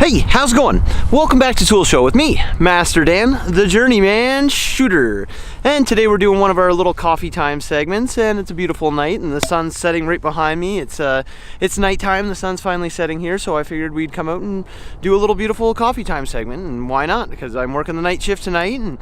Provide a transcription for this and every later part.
Hey, how's it going? Welcome back to Tool Show with me, Master Dan, the Journeyman shooter. And today we're doing one of our little coffee time segments, and it's a beautiful night, and the sun's setting right behind me. It's nighttime, the sun's finally setting here, so I figured we'd come out and do a little beautiful coffee time segment, and why not? Because I'm working the night shift tonight, and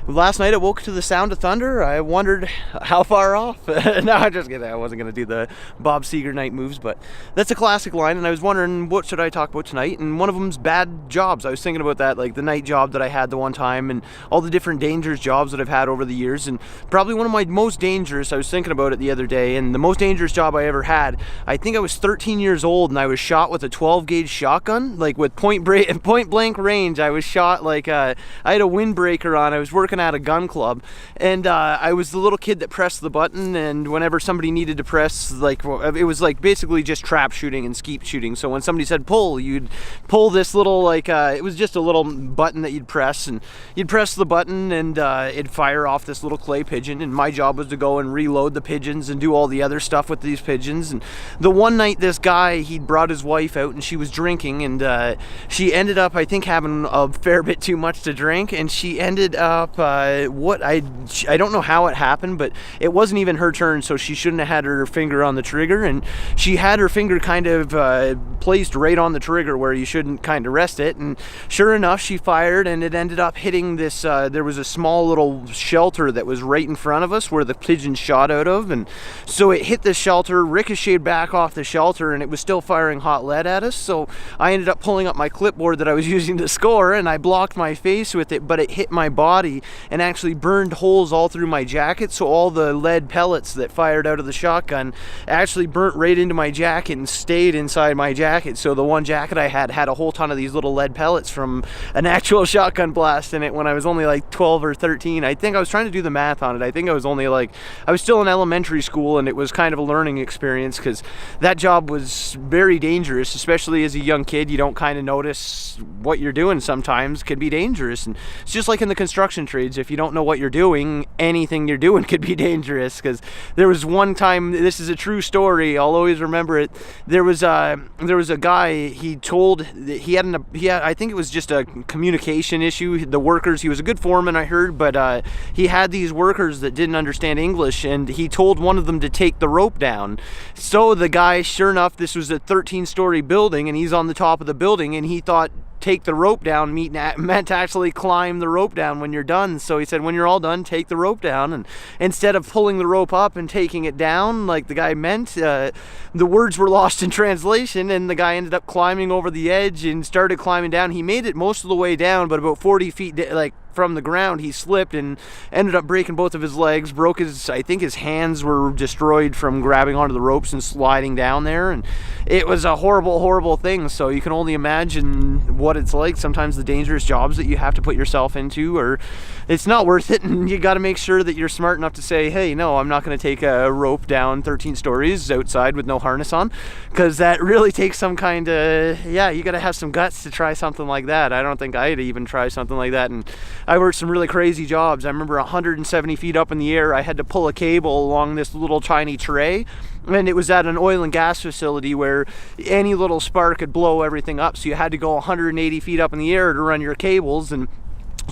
last night I woke to the sound of thunder. I wondered how far off. No, I'm just kidding. I wasn't going to do the Bob Seger night moves, but that's a classic line, and I was wondering what should I talk about tonight, and one of them's bad jobs. I was thinking about that, like the night job that I had the one time, and all the different dangerous jobs that I've had over the years, and probably one of my most dangerous, I was thinking about it the other day, and the most dangerous job I ever had, I think I was 13 years old, and I was shot with a 12 gauge shotgun, like with point blank range. I was shot like, I had a windbreaker on, I was working at a gun club, and I was the little kid that pressed the button, and whenever somebody needed to press, like, it was like basically just trap shooting and skeet shooting, so when somebody said pull, you'd pull this little, like, it was just a little button that you'd press, and you'd press the button, and it'd fire off this little clay pigeon, and my job was to go and reload the pigeons and do all the other stuff with these pigeons. And the one night this guy, he'd brought his wife out, and she was drinking, and she ended up, I think, having a fair bit too much to drink, and she ended up, I don't know how it happened, but it wasn't even her turn, so she shouldn't have had her finger on the trigger, and she had her finger kind of placed right on the trigger where you shouldn't kind of rest it, and sure enough, she fired, and it ended up hitting this, there was a small little shelter that was right in front of us where the pigeon shot out of, and so it hit the shelter, ricocheted back off the shelter, and it was still firing hot lead at us. So I ended up pulling up my clipboard that I was using to score, and I blocked my face with it, but it hit my body and actually burned holes all through my jacket, so all the lead pellets that fired out of the shotgun actually burnt right into my jacket and stayed inside my jacket. So the one jacket I had a whole ton of these little lead pellets from an actual shotgun blast in it when I was only like 12 or 13. I think I was trying to do the math on it. I think I was only like, I was still in elementary school, and it was kind of a learning experience because that job was very dangerous, especially as a young kid. You don't kind of notice what you're doing sometimes could be dangerous, and it's just like in the construction trades. If you don't know what you're doing, anything you're doing could be dangerous. Because there was one time, this is a true story, I'll always remember it. There was a guy, he told, he had I think it was just a communication issue. The workers, he was a good foreman, I heard, but he had these workers that didn't understand English, and he told one of them to take the rope down. So the guy, sure enough, this was a 13-story building, and he's on the top of the building, and he thought take the rope down meant to actually climb the rope down when you're done. So he said, when you're all done, take the rope down. And instead of pulling the rope up and taking it down like the guy meant, the words were lost in translation, and the guy ended up climbing over the edge and started climbing down. He made it most of the way down, but about 40 feet like from the ground, he slipped and ended up breaking both of his legs, I think his hands were destroyed from grabbing onto the ropes and sliding down there, and it was a horrible, horrible thing. So you can only imagine what it's like sometimes, the dangerous jobs that you have to put yourself into, or it's not worth it, and you got to make sure that you're smart enough to say, hey, no, I'm not going to take a rope down 13 stories outside with no harness on, because that really takes some kind of, you got to have some guts to try something like that. I don't think I'd even try something like that, and I worked some really crazy jobs. I remember 170 feet up in the air, I had to pull a cable along this little tiny tray, and it was at an oil and gas facility where any little spark could blow everything up, so you had to go 180 feet up in the air to run your cables. And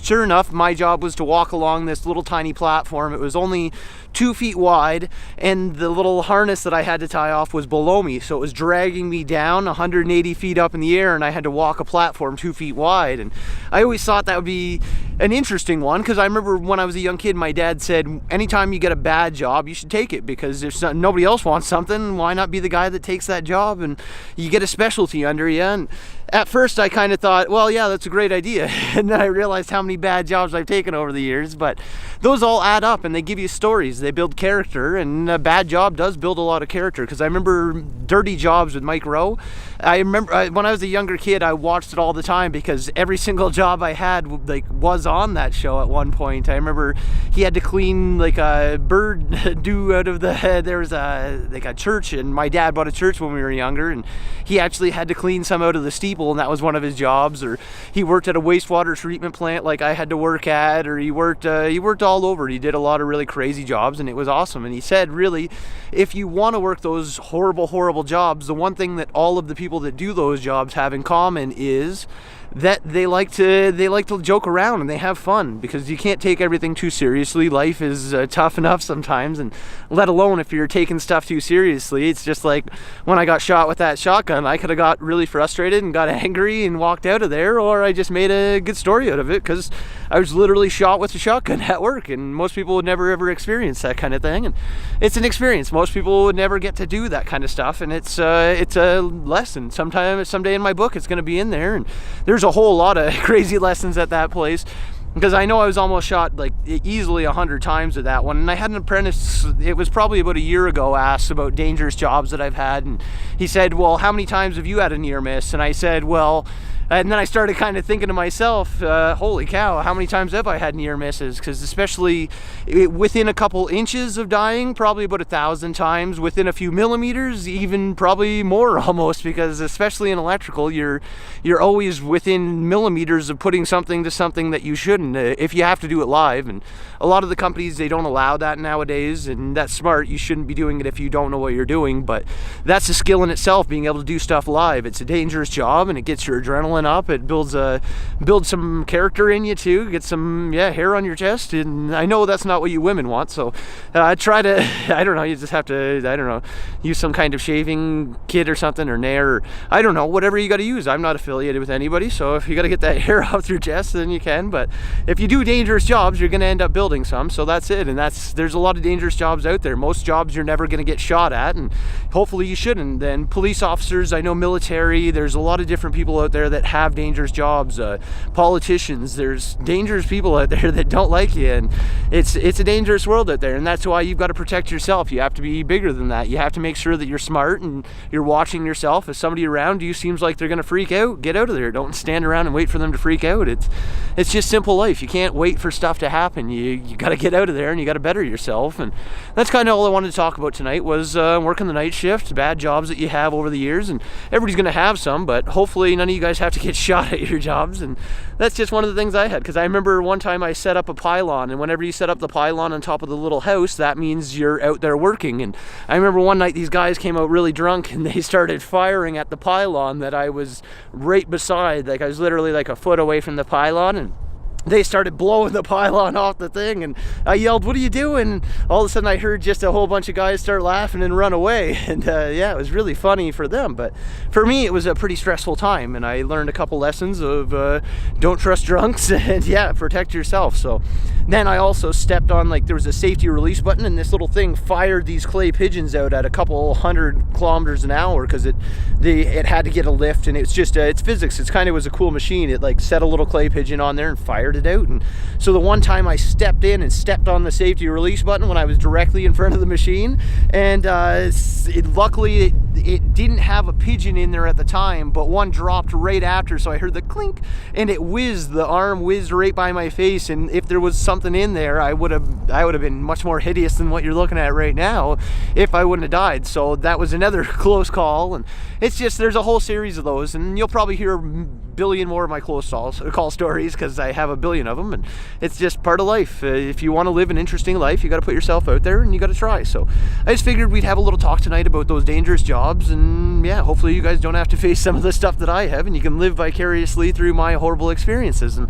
sure enough, my job was to walk along this little tiny platform. It was only 2 feet wide, and the little harness that I had to tie off was below me, so it was dragging me down 180 feet up in the air, and I had to walk a platform 2 feet wide. And I always thought that would be an interesting one, because I remember when I was a young kid, my dad said, anytime you get a bad job, you should take it, because if nobody else wants something, why not be the guy that takes that job, and you get a specialty under you. And at first I kind of thought, well, yeah, that's a great idea. And then I realized how many bad jobs I've taken over the years, but those all add up, and they give you stories. They build character, and a bad job does build a lot of character. Because I remember Dirty Jobs with Mike Rowe. I remember when I was a younger kid, I watched it all the time, because every single job I had was on that show at one point. I remember he had to clean like a bird do out of there was a church, and my dad bought a church when we were younger, and he actually had to clean some out of the steeple, and that was one of his jobs. Or he worked at a wastewater treatment plant like I had to work at, or he worked all over. He did a lot of really crazy jobs, and it was awesome. And he said, really, if you want to work those horrible, horrible jobs, the one thing that all of the people people that do those jobs have in common is that they like to joke around and they have fun, because you can't take everything too seriously. Life is tough enough sometimes, and let alone if you're taking stuff too seriously. It's just like when I got shot with that shotgun, I could have got really frustrated and got angry and walked out of there, or I just made a good story out of it because I was literally shot with a shotgun at work, and most people would never ever experience that kind of thing, and it's an experience. Most people would never get to do that kind of stuff, and it's a lesson. Someday in my book it's going to be in there, and there's a whole lot of crazy lessons at that place, because I know I was almost shot like easily 100 times at that one. And I had an apprentice, it was probably about a year ago, asked about dangerous jobs that I've had, and he said, well, how many times have you had a near miss? And I said, well, and then I started kind of thinking to myself, holy cow, how many times have I had near misses? Because especially within a couple inches of dying, probably about 1,000 times. Within a few millimeters, even probably more almost, because especially in electrical, you're always within millimeters of putting something to something that you shouldn't, if you have to do it live. And a lot of the companies, they don't allow that nowadays, and that's smart. You shouldn't be doing it if you don't know what you're doing, but that's a skill in itself, being able to do stuff live. It's a dangerous job, and it gets your adrenaline up. It builds some character in you too. Get some hair on your chest, and I know that's not what you women want. So try to I don't know. You just have to use some kind of shaving kit or something, or Nair, or I don't know, whatever you got to use. I'm not affiliated with anybody, so if you got to get that hair off your chest, then you can. But if you do dangerous jobs, you're going to end up building some. So that's it. And there's a lot of dangerous jobs out there. Most jobs you're never going to get shot at, and hopefully you shouldn't. Then police officers, I know military. There's a lot of different people out there that have dangerous jobs. Politicians, there's dangerous people out there that don't like you, and it's a dangerous world out there, and that's why you've got to protect yourself. You have to be bigger than that. You have to make sure that you're smart and you're watching yourself. If somebody around you seems like they're going to freak out, get out of there. Don't stand around and wait for them to freak out. It's just simple life. You can't wait for stuff to happen. You got to get out of there, and you got to better yourself. And that's kind of all I wanted to talk about tonight, was working the night shift, bad jobs that you have over the years, and everybody's going to have some, but hopefully none of you guys have to get shot at your jobs. And that's just one of the things I had, because I remember one time I set up a pylon, and whenever you set up the pylon on top of the little house, that means you're out there working. And I remember one night these guys came out really drunk, and they started firing at the pylon that I was right beside. Like I was literally like a foot away from the pylon, and they started blowing the pylon off the thing, and I yelled, "What are you doing?" And all of a sudden I heard just a whole bunch of guys start laughing and run away. And it was really funny for them, but for me it was a pretty stressful time, and I learned a couple lessons of don't trust drunks and protect yourself. So then I also stepped on, like, there was a safety release button, and this little thing fired these clay pigeons out at a couple 100 kilometers an hour, because it had to get a lift, and it's just it's physics. It's kind of was a cool machine. It like set a little clay pigeon on there and fired it out. And so the one time I stepped in and stepped on the safety release button when I was directly in front of the machine, and luckily it didn't have a pigeon in there at the time, but one dropped right after, so I heard the clink, and the arm whizzed right by my face. And if there was something in there, I would have been much more hideous than what you're looking at right now if I wouldn't have died. So that was another close call, and it's just, there's a whole series of those, and you'll probably hear a billion more of my close call stories, because I have a billion of them, and it's just part of life. If you want to live an interesting life, you got to put yourself out there, and you got to try. So I just figured we'd have a little talk tonight about those dangerous jobs, and hopefully you guys don't have to face some of the stuff that I have, and you can live vicariously through my horrible experiences. And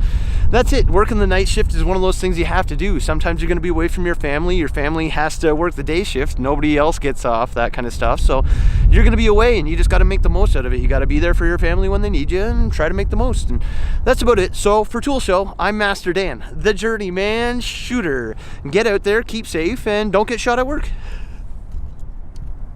that's it. Working the night shift is one of those things you have to do. Sometimes you're going to be away from your family has to work the day shift, nobody else gets off, that kind of stuff. So you're going to be away, and you just got to make the most out of it. You got to be there for your family when they need you, and try to make the most. And that's about it. So for Tool Show, I'm Master Dan, the Journeyman shooter. Get out there, keep safe, and don't get shot at work.